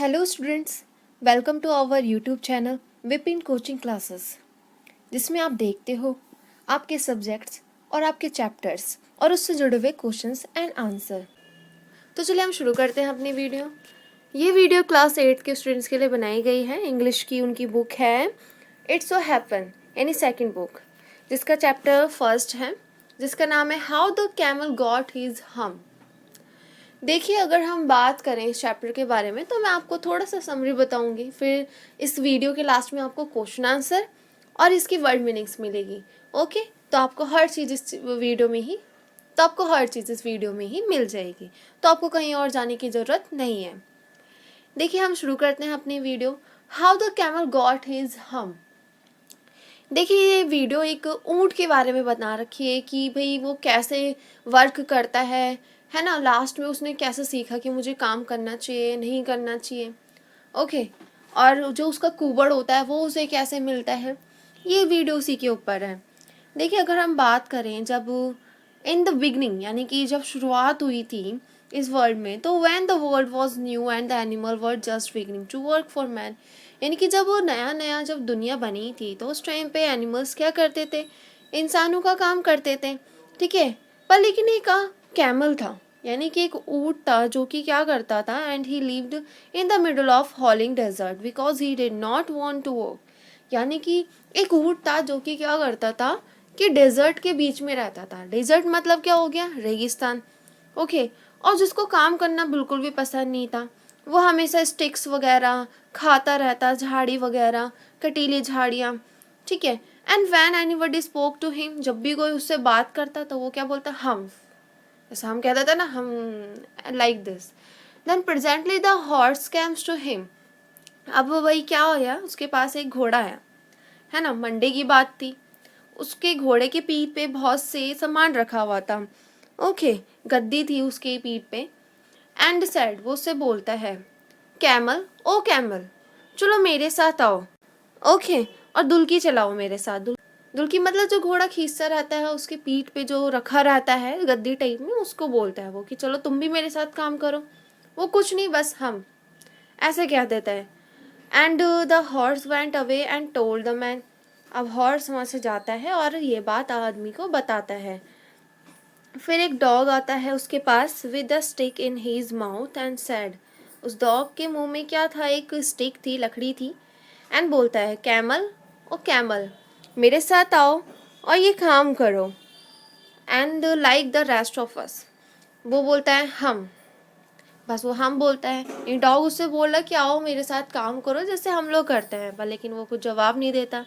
Hello students, welcome to our YouTube channel Vipin coaching classes, जिसमें आप देखते हो आपके सब्जेक्ट्स और आपके चैप्टर्स और उससे जुड़े हुए क्वेश्चंस एंड आंसर। तो चलिए हम शुरू करते हैं अपनी वीडियो। ये वीडियो क्लास 8 के स्टूडेंट्स के लिए बनाई गई है। इंग्लिश की उनकी बुक है इट्स सो हैपन यानी सेकंड बुक, जिसका चैप्टर फर्स्ट है, जिसका नाम है how the camel got his हम। देखिए, अगर हम बात करें इस चैप्टर के बारे में तो मैं आपको थोड़ा सा समरी बताऊंगी, फिर इस वीडियो के लास्ट में आपको क्वेश्चन आंसर और इसकी वर्ड मीनिंग्स मिलेगी। ओके, तो आपको हर चीज़ इस वीडियो में ही मिल जाएगी, तो आपको कहीं और जाने की ज़रूरत नहीं है। देखिए, हम शुरू करते हैं अपनी video. How the camel got his हम। देखिए, ये वीडियो एक ऊँट के बारे में बता रखी है कि भाई वो कैसे वर्क करता है ना। लास्ट में उसने कैसे सीखा कि मुझे काम करना चाहिए नहीं करना चाहिए। ओके, और जो उसका कुबड़ होता है वो उसे कैसे मिलता है, ये वीडियो उसी के ऊपर है। देखिए, अगर हम बात करें जब इन द बिगनिंग यानी कि जब शुरुआत हुई थी इस वर्ल्ड में, तो when the world was new and the animal were just beginning to work for man, यानी कि जब वो नया जब दुनिया बनी थी तो उस टाइम पे एनिमल्स क्या करते थे, इंसानों का काम करते थे। ठीक है, पर लेकिन एक कैमल था, यानी कि एक ऊँट था जो कि क्या करता था, and he lived in the middle of howling desert because he did not want to work. यानी कि एक ऊँट था जो कि क्या करता था कि डेजर्ट के बीच में रहता था। डेजर्ट मतलब क्या हो गया, रेगिस्तान। ओके, और जिसको काम करना बिल्कुल भी पसंद नहीं था, वो हमेशा स्टिक्स वगैरह खाता रहता, झाड़ी वगैरह, कटीली झाड़ियाँ। ठीक है, and when anybody spoke to him, जब भी कोई उससे बात करता तो वो क्या बोलता, हम। जैसे हम कहते थे ना, हम, like this. Then presently the horse came to him. अब वही क्या हो गया, उसके पास एक घोड़ा है ना। मंडे की बात थी, उसके घोड़े के पीठ पे बहुत से सामान रखा हुआ था। ओके, गद्दी थी उसके पीठ पे। एंड सैड, वो उससे बोलता है, कैमल ओ कैमल, चलो मेरे साथ आओ। ओके, और दुल्की चलाओ मेरे साथ। दुल्की मतलब जो घोड़ा खींचता रहता है, उसके पीठ पे जो रखा रहता है गद्दी टाइप में, उसको बोलता है वो कि चलो तुम भी मेरे साथ काम करो। वो कुछ नहीं, बस हम, ऐसे कह देता है। And the horse went away and told the man. अब हॉर्स वहाँ से जाता है और ये बात आदमी को बताता है। फिर एक डॉग आता है उसके पास with a stick in his mouth and said. उस डॉग के मुंह में क्या था, एक स्टिक थी, लकड़ी थी। एंड बोलता है, कैमल ओ कैमल, मेरे साथ आओ और ये काम करो। And like the rest of us, वो बोलता है हम, बस वो हम बोलता है। ये डॉग उससे बोल रहा कि आओ मेरे साथ काम करो जैसे हम लोग करते हैं, पर लेकिन वो कुछ जवाब नहीं देता।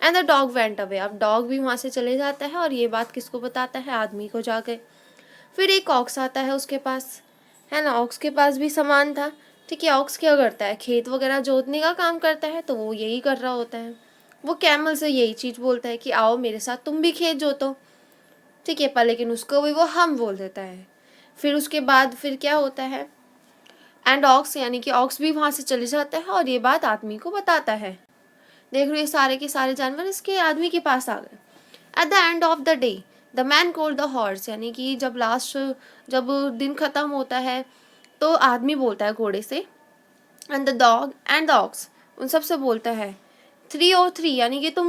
And the dog went away, अब डॉग भी वहाँ से चले जाता है और ये बात किसको बताता है, आदमी को जाके। फिर एक ऑक्स आता है उसके पास, है ना। ऑक्स के पास भी सामान था। ठीक है, ऑक्स क्या करता है, खेत वगैरह जोतने का काम करता है, तो वो यही कर रहा होता है। वो कैमल से यही चीज़ बोलता है कि आओ मेरे साथ तुम भी खेत जोतो। ठीक है, पर लेकिन उसको भी वो हम बोल देता है। फिर उसके बाद फिर क्या होता है, एंड ऑक्स यानी कि ऑक्स भी वहाँ से चले जाता है और ये बात आदमी को बताता है। देख रहे, सारे के सारे जानवर इसके आदमी के पास आ गए। At the end of the day the man called the horse, यानी कि जब दिन खत्म होता है तो आदमी बोलता है घोड़े से, and the dog and the ox, उन सब से बोलता है, 303, यानी कि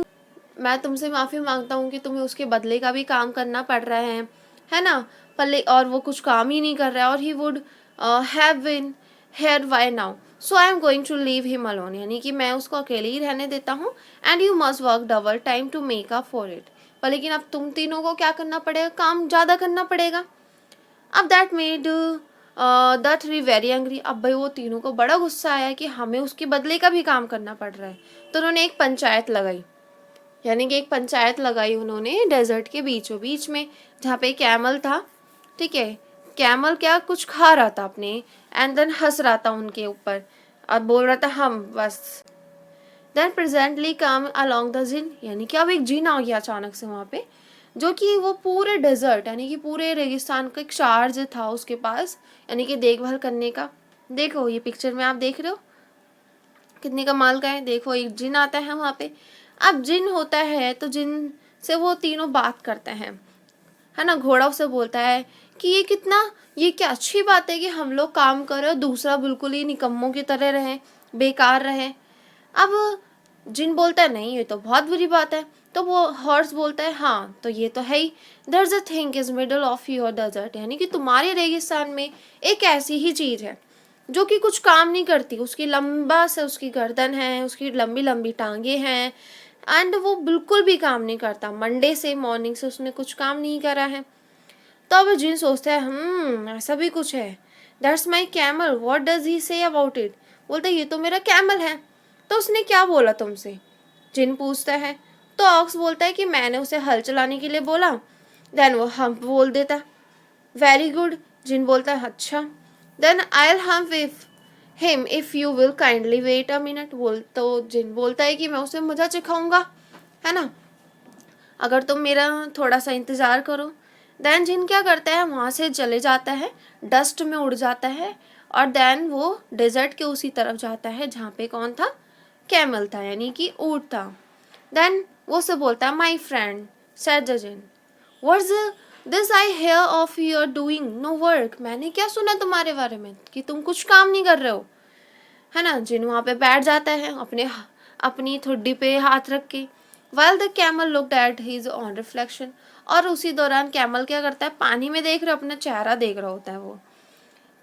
मैं तुमसे माफ़ी मांगता हूँ कि तुम्हें उसके बदले का भी काम करना पड़ रहा है ना। पल्ले और वो कुछ काम ही नहीं कर रहा है, और he would have been here by now, so I am going to leave him alone, यानी कि मैं उसको अकेले ही रहने देता हूँ। And you must work double time to make up for it, पर लेकिन अब तुम तीनों को क्या करना पड़ेगा, काम ज़्यादा करना पड़ेगा। अब that made the three very angry, अब भाई वो तीनों को बड़ा गुस्सा आया कि हमें उसके बदले का भी काम करना पड़ रहा है। तो उन्होंने एक पंचायत लगाई, यानी कि एक पंचायत लगाई उन्होंने डेजर्ट के बीचों बीच में, जहाँ पे कैमल था। ठीक है, कैमल क्या कुछ खा रहा था अपने, एंड देन हंस रहा था उनके ऊपर और बोल रहा था हम, बस। Then presently come along the gin, यानी कि अब एक जिन आ गया अचानक से वहाँ पे, जो कि वो पूरे डेजर्ट यानी कि पूरे रेगिस्तान का एक चार्ज था उसके पास, यानी कि देखभाल करने का। देखो ये पिक्चर में आप देख रहे हो कितने कमाल का है। देखो एक जिन आता है वहाँ पे। अब जिन होता है तो जिन से वो तीनों बात करते हैं, है ना। घोड़ा उसे बोलता है कि ये क्या अच्छी बात है कि हम लोग काम करें और दूसरा बिल्कुल ही निकम्मों की तरह रहे, बेकार रहे। अब जिन बोलता है नहीं ये तो बहुत बुरी बात है, तो वो हॉर्स बोलता है हाँ तो ये तो है ही। There is a thing is middle of your desert, यानी कि तुम्हारे रेगिस्तान में एक ऐसी ही चीज़ है जो कि कुछ काम नहीं करती। उसकी लंबा से उसकी गर्दन है, उसकी लंबी लंबी टांगे हैं, एंड वो बिल्कुल भी काम नहीं करता। मंडे से मॉर्निंग से उसने कुछ काम नहीं करा है। तो अब जिन सोचता है ऐसा भी कुछ है। That's my camel, what does he say about it. बोलते ये तो मेरा कैमल है, तो उसने क्या बोला तुमसे। जिन पूछता है तो ऑक्स बोलता है कि मैंने उसे हल चलाने के लिए बोला। देन वो हम्प बोल देता, वेरी गुड। जिन बोलता है अच्छा, then I will hump if him if you will kindly wait a minute. तो जिन बोलता है कि मैं उसे मजा चखाऊंगा, है ना, अगर तुम मेरा थोड़ा सा इंतज़ार करो। देन जिन क्या करता है वहाँ से चले जाता है, डस्ट में उड़ जाता है, और देन वो डेजर्ट के उसी तरफ जाता है जहाँ पे कौन था, कैमल था, यानी कि ऊँट था। देन वो से बोलता है my friend said the djinn, what's this I hear of your doing no work. मैंने क्या सुना तुम्हारे बारे में कि तुम कुछ काम नहीं कर रहे हो, है ना। जिन वहाँ पे बैठ जाता है अपनी ठुड्डी पे हाथ रख के। Well the camel looked at his on reflection, और उसी दौरान कैमल क्या करता है, पानी में देख रहे अपना चेहरा देख रहा होता है वो।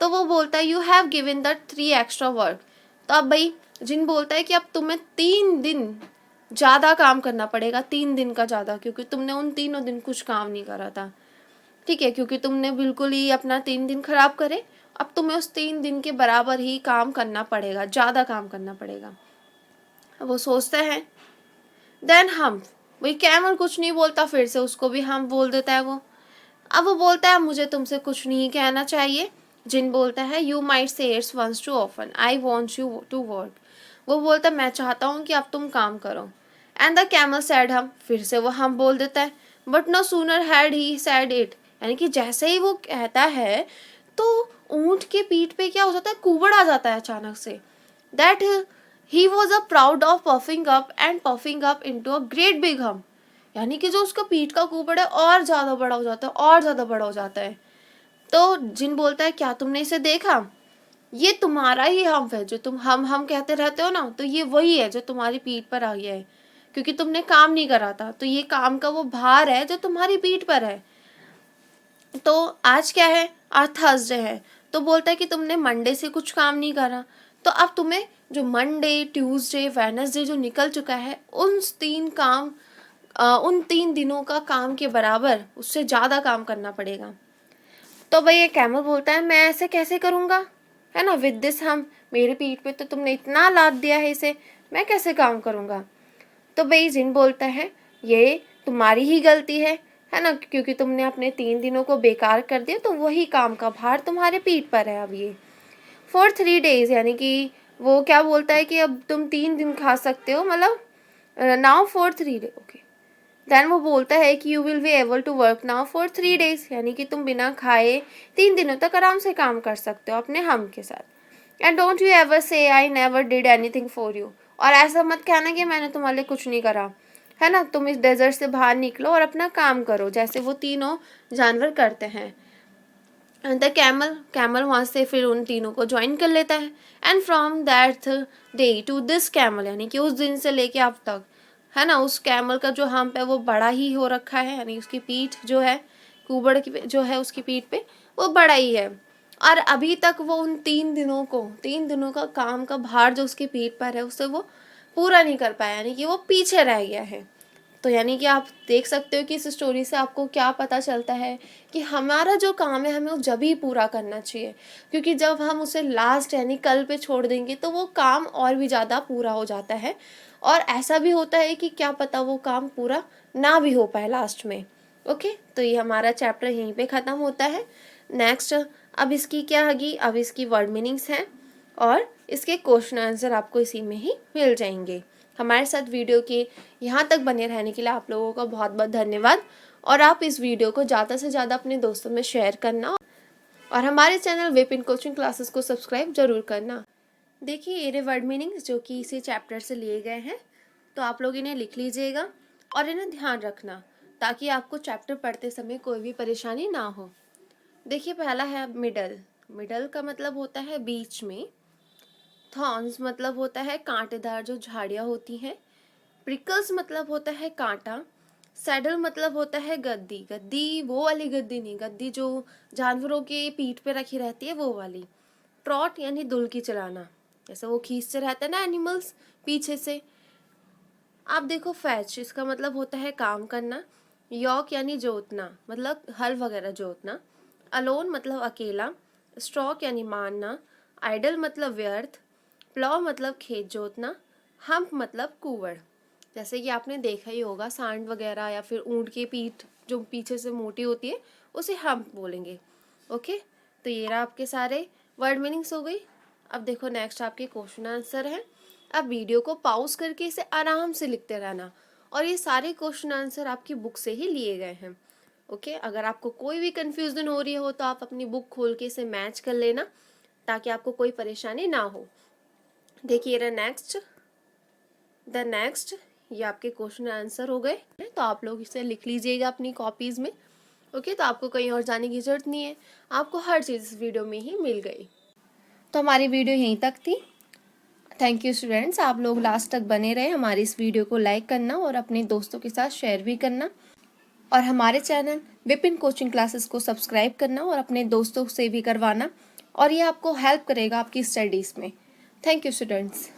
तो वो बोलता है you have given the 3 extra work. तो अब भाई जिन बोलता है कि अब तुम्हें 3 दिन ज़्यादा काम करना पड़ेगा, 3 दिन का ज़्यादा, क्योंकि तुमने उन तीनों दिन कुछ काम नहीं करा था। ठीक है, क्योंकि तुमने बिल्कुल ही अपना 3 दिन खराब करे, अब तुम्हें उस 3 दिन के बराबर ही काम करना पड़ेगा, ज़्यादा काम करना पड़ेगा। अब वो सोचता है, देन हम, वही कैमल कुछ नहीं बोलता, फिर से उसको भी हम बोल देता है वो। अब वो बोलता है मुझे तुमसे कुछ नहीं कहना चाहिए। जिन बोलता है you might say it's once too often, I want you to work. वो बोलता है मैं चाहता हूँ कि अब तुम काम करो। एंड द कैमल सैड हम, फिर से वो हम बोल देता है। But no sooner had he said it, यानी कि जैसे ही वो कहता है तो ऊँट के पीठ पे क्या हो जाता है, कुबड़ आ जाता है अचानक से। That he was a proud of puffing up into a great big हम, यानी कि जो उसका पीठ का कुबड़ है और ज़्यादा बड़ा हो जाता है, और ज़्यादा बड़ा हो जाता है। तो जिन बोलता है क्या तुमने इसे देखा, ये तुम्हारा ही हम्प है जो तुम हम कहते रहते हो ना, तो ये वही है जो तुम्हारी पीठ पर आ गया है, क्योंकि तुमने काम नहीं करा था, तो ये काम का वो भार है जो तुम्हारी पीठ पर है। तो आज क्या है, आज थर्सडे है, तो बोलता है कि तुमने मंडे से कुछ काम नहीं करा, तो अब तुम्हें जो मंडे ट्यूसडे वेडनेसडे जो निकल चुका है उन 3 दिनों का काम के बराबर, उससे ज़्यादा काम करना पड़ेगा। तो भाई ये कैमल बोलता है मैं ऐसे कैसे करूँगा, है ना, विद दिस हम, मेरे पीठ पे तो तुमने इतना लाद दिया है इसे, मैं कैसे काम करूँगा। तो भाई जिन बोलता है ये तुम्हारी ही गलती है ना, क्योंकि तुमने अपने 3 दिनों को बेकार कर दिया, तो वही काम का भार तुम्हारे पीठ पर है अब ये फॉर 3 डेज, यानी कि वो क्या बोलता है कि अब तुम 3 दिन खा सकते हो, मतलब now for 3 day, okay. Then वो बोलता है कि you will be able to work now for 3 days, यानी कि तुम बिना खाए 3 दिनों तक आराम से काम कर सकते हो अपने हम के साथ। एंड डोंट यू एवर से I never did anything for you, और ऐसा मत कहना कि मैंने तुम्हारे लिए कुछ नहीं करा, है ना। तुम इस डेजर्ट से बाहर निकलो और अपना काम करो जैसे वो तीनों जानवर करते हैं। द कैमल वहाँ से फिर उन तीनों को ज्वाइन कर लेता है। And from that day to this camel, यानी कि उस दिन से लेके अब तक, है ना, उस कैमल का जो हम्प है वो बड़ा ही हो रखा है, यानी उसकी पीठ जो है, कुबड़ की जो है उसकी पीठ पे वो बड़ा ही है। और अभी तक वो उन 3 दिनों का काम का भार जो उसकी पीठ पर है उसे वो पूरा नहीं कर पाया, यानी कि वो पीछे रह गया है। तो यानी कि आप देख सकते हो कि इस स्टोरी से आपको क्या पता चलता है कि हमारा जो काम है हमें वो जब ही पूरा करना चाहिए, क्योंकि जब हम उसे लास्ट यानी कल पे छोड़ देंगे तो वो काम और भी ज़्यादा पूरा हो जाता है, और ऐसा भी होता है कि क्या पता वो काम पूरा ना भी हो पाए लास्ट में। ओके, तो ये हमारा चैप्टर यहीं पे ख़त्म होता है। नेक्स्ट अब इसकी क्या होगी, अब इसकी वर्ड मीनिंग्स हैं और इसके क्वेश्चन आंसर आपको इसी में ही मिल जाएंगे। हमारे साथ वीडियो के यहाँ तक बने रहने के लिए आप लोगों का बहुत बहुत धन्यवाद, और आप इस वीडियो को ज़्यादा से ज़्यादा अपने दोस्तों में शेयर करना, और हमारे चैनल विपिन कोचिंग क्लासेस को सब्सक्राइब जरूर करना। देखिए ये वर्ड मीनिंग्स जो कि इसी चैप्टर से लिए गए हैं, तो आप लोग इन्हें लिख लीजिएगा और इन्हें ध्यान रखना ताकि आपको चैप्टर पढ़ते समय कोई भी परेशानी ना हो। देखिए पहला है मिडल, मिडल का मतलब होता है बीच में। थॉर्न्स मतलब होता है कांटेदार जो झाड़ियाँ होती हैं। प्रिकल्स मतलब होता है कांटा। सैडल मतलब होता है गद्दी, गद्दी वो वाली गद्दी नहीं, गद्दी जो जानवरों के पीठ पे रखी रहती है वो वाली। ट्रॉट यानी दुल्की चलाना, जैसे वो खींचते रहते हैं ना एनिमल्स पीछे से। आप देखो फैच, इसका मतलब होता है काम करना। यॉक यानी जोतना, मतलब हल वगैरह जोतना। अलोन मतलब अकेला। स्ट्रॉक यानी मारना। आइडल मतलब व्यर्थ। प्लॉ मतलब खेत जोतना। हम्प मतलब कुवड़। जैसे कि आपने देखा ही होगा सांड वगैरह या फिर ऊंट की पीठ जो पीछे से मोटी होती है उसे हम्प बोलेंगे। ओके, तो ये रहा आपके सारे वर्ड मीनिंग्स हो गई। अब देखो नेक्स्ट आपके क्वेश्चन आंसर है। अब वीडियो को पॉज करके इसे आराम से लिखते रहना, और ये सारे क्वेश्चन आंसर आपकी बुक से ही लिए गए हैं। ओके, अगर आपको कोई भी कंफ्यूजन हो रही हो तो आप अपनी बुक खोल के इसे मैच कर लेना ताकि आपको कोई परेशानी ना हो। देखिए नेक्स्ट, द नेक्स्ट, ये आपके क्वेश्चन आंसर हो गए, तो आप लोग इसे लिख लीजिएगा अपनी कॉपीज़ में। ओके, तो आपको कहीं और जाने की ज़रूरत नहीं है, आपको हर चीज़ इस वीडियो में ही मिल गई। तो हमारी वीडियो यहीं तक थी। थैंक यू स्टूडेंट्स, आप लोग लास्ट तक बने रहे। हमारी इस वीडियो को लाइक करना और अपने दोस्तों के साथ शेयर भी करना, और हमारे चैनल विपिन कोचिंग क्लासेस को सब्सक्राइब करना और अपने दोस्तों से भी करवाना, और ये आपको हेल्प करेगा आपकी स्टडीज़ में। Thank you students.